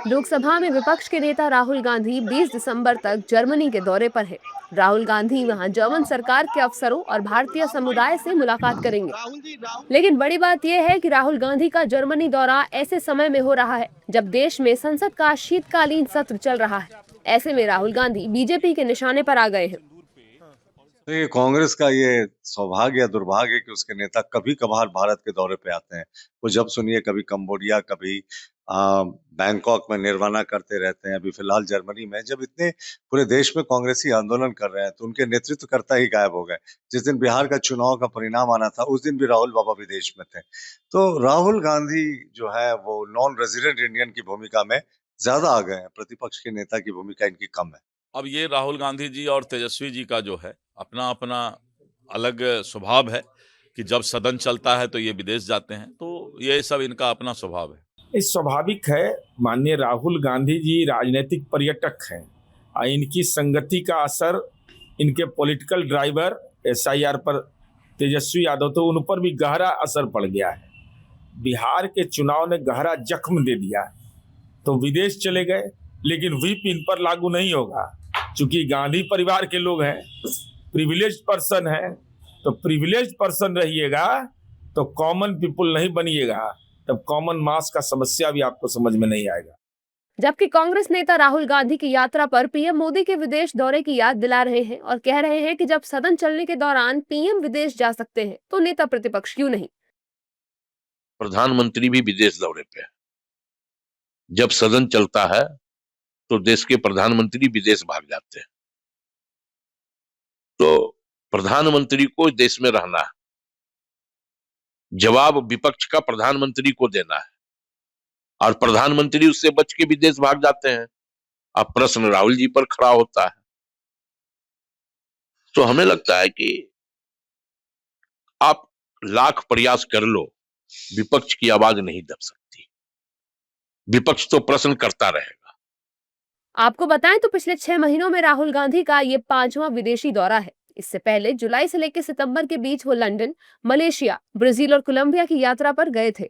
लोकसभा में विपक्ष के नेता राहुल गांधी 20 दिसंबर तक जर्मनी के दौरे पर है। राहुल गांधी वहां जर्मन सरकार के अफसरों और भारतीय समुदाय से मुलाकात करेंगे। लेकिन बड़ी बात यह है कि राहुल गांधी का जर्मनी दौरा ऐसे समय में हो रहा है जब देश में संसद का शीतकालीन सत्र चल रहा है। ऐसे में राहुल गांधी बीजेपी के निशाने पर आ गए हैं। तो ये कांग्रेस का ये सौभाग्य या दुर्भाग्य है कि उसके नेता कभी कभार भारत के दौरे पे आते हैं। वो जब सुनिए कभी कंबोडिया, कभी बैंकॉक में निर्वाणा करते रहते हैं। अभी फिलहाल जर्मनी में जब इतने पूरे देश में कांग्रेसी आंदोलन कर रहे हैं तो उनके नेतृत्वकर्ता ही गायब हो गए। जिस दिन बिहार का चुनाव का परिणाम आना था उस दिन भी राहुल बाबा विदेश में थे। तो राहुल गांधी जो है वो नॉन रेजिडेंट इंडियन की भूमिका में ज्यादा आ गए हैं, प्रतिपक्ष के नेता की भूमिका इनकी कम है। अब ये राहुल गांधी जी और तेजस्वी जी का जो है अपना अपना अलग स्वभाव है कि जब सदन चलता है तो ये विदेश जाते हैं, तो ये सब इनका अपना स्वभाव है। ये स्वाभाविक है। माननीय राहुल गांधी जी राजनीतिक पर्यटक हैं और इनकी संगति का असर इनके पॉलिटिकल ड्राइवर SIR पर तेजस्वी यादव तो उन पर भी गहरा असर पड़ गया है। बिहार के चुनाव ने गहरा जख्म दे दिया, तो विदेश चले गए। लेकिन व्हिप इन पर लागू नहीं होगा, चूंकि गांधी परिवार के लोग हैं, प्रिविलेज्ड पर्सन है। तो प्रिविलेज्ड पर्सन रहिएगा तो कॉमन पीपुल नहीं बनिएगा, तब कॉमन मास का समस्या भी आपको समझ में नहीं आएगा। जबकि कांग्रेस नेता राहुल गांधी की यात्रा पर पीएम मोदी के विदेश दौरे की याद दिला रहे हैं और कह रहे हैं कि जब सदन चलने के दौरान पीएम विदेश जा सकते हैं तो नेता प्रतिपक्ष क्यों नहीं। प्रधानमंत्री भी विदेश दौरे पे है। जब सदन चलता है तो देश के प्रधानमंत्री विदेश भाग जाते हैं। तो प्रधानमंत्री को देश में रहना है, जवाब विपक्ष का प्रधानमंत्री को देना है, और प्रधानमंत्री उससे बच के विदेश भाग जाते हैं। अब प्रश्न राहुल जी पर खड़ा होता है। तो हमें लगता है कि आप लाख प्रयास कर लो, विपक्ष की आवाज नहीं दब सकती। विपक्ष तो प्रश्न करता रहेगा। आपको बताएं तो पिछले 6 महीनों में राहुल गांधी का ये 5वां विदेशी दौरा है। इससे पहले जुलाई से लेकर सितंबर के बीच वो लंदन, मलेशिया, ब्राजील और कोलंबिया की यात्रा पर गए थे।